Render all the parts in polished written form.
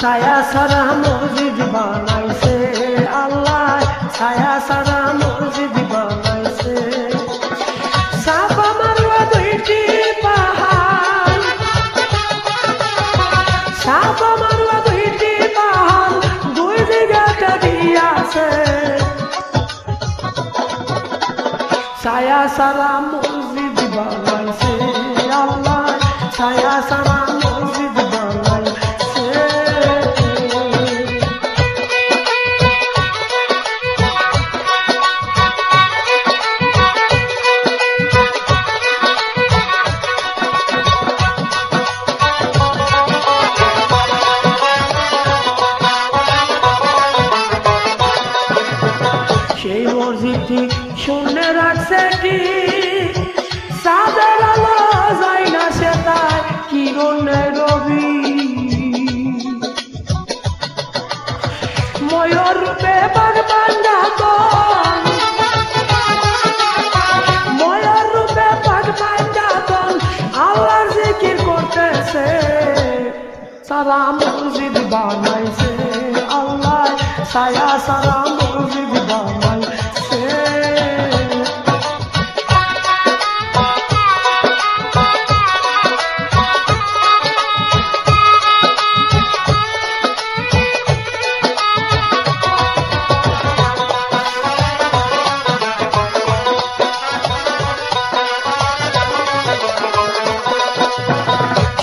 ছায়া সারা মসজিদ বানাইছে আল্লাহ, ছায়া সারা মসজিদ বানাইছে। সাফা মারওয়া দুইটি পাহাড়, সাফা মারওয়া দুইটি পাহাড়, দুই দিকে দিয়াছে। ছায়া সারা মসজিদ বানাইছে আল্লাহ, ছায়া সারা মসজিদ বানাইছে। সেই মসজিদটি শুনে রাখছে কি চাঁদের আলো যায় না সে তাই কিরণে রবি। ময়ূর রূপে বাগবান ডাকন, ময়ূর রূপে বাগবান ডাকন আল্লাহর জিকির করতেছে। সারা মসজিদ বানাইছে আল্লাহ, ছায়া সারা মসজিদ বানাইছে।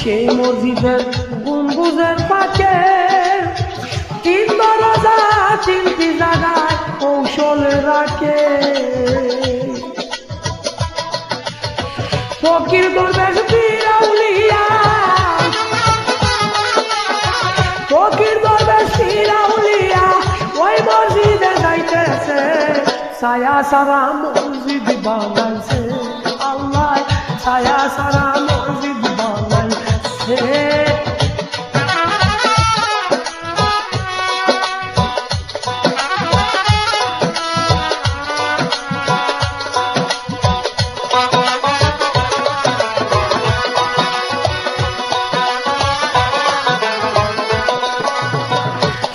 সেই মসজিদের গম্বুজের পাশে তিন দরজা, তিনটি জায়গায় কৌশল রাখে। ফকির দরবেশ পীর আউলিয়া, ফকির দরবেশ পীর আউলিয়া ওই মসজিদে যাইতেছে। ছায়া সারা মসজিদ বানাইছে আল্লাহ, ছায়া সারা মসজিদ বানাইছে।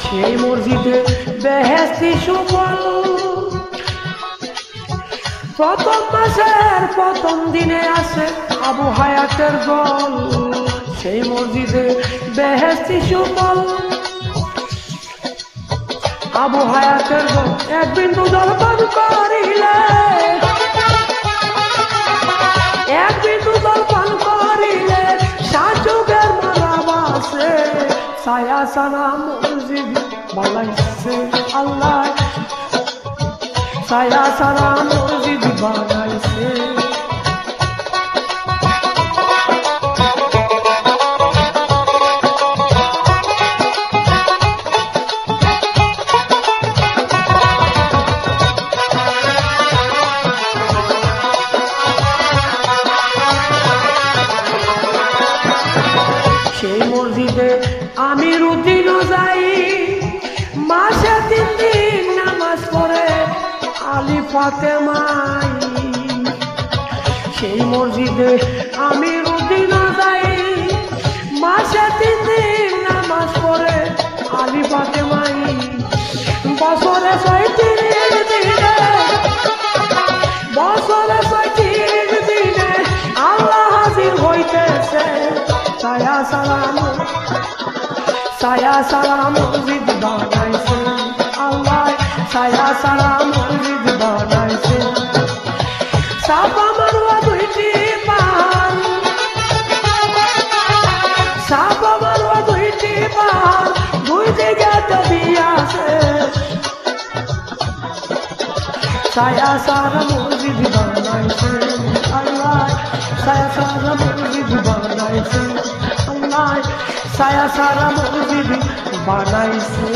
সেই মসজিদে বেহেশতি সুফল প্রথম মাসের প্রথম দিনে আসে আবু হায়াতের গল। সেই মসজিদে বেহেশতি সুফল আবু হায়াতের গল। এক বিন্দু জল পান করিলে, এক বিন্দু জল পান করিলে সাত যুগের মালা বাসে। ছায়া সারা মসজিদ বানাইছে আল্লাহ, ছায়া সারা মসজিদ বানাইছে। সেই মসজিদে আমিরুদ্দিনও যাই, মাসে 3 দিন নামাজ পড়ে আলী ফাতেমাই। সেই মসজিদে আমিরুদ্দিনও যাই, মাসে 3 দিন নামাজ পড়ে আলী ফাতেমাই। বছরে 36 দিনে, বছরে 36 দিনে আল্লাহ হাজির হইতেছে। ছায়া সালাম, ছায়া সারা মসজিদ বানাইছে আল্লাহ, ছায়া সারা মসজিদ বানাইছে। সাফা মারওয়া দুইটি পাহাড়, সাফা মারওয়া দুইটি পাহাড়, দুই দিকে দিয়াছে। ছায়া সারা মসজিদ বানাইছে আল্লাহ, ছায়া সারা মসজিদ বানাইছে আল্লাহ, ছায়া সারা মসজিদ বানাইছে।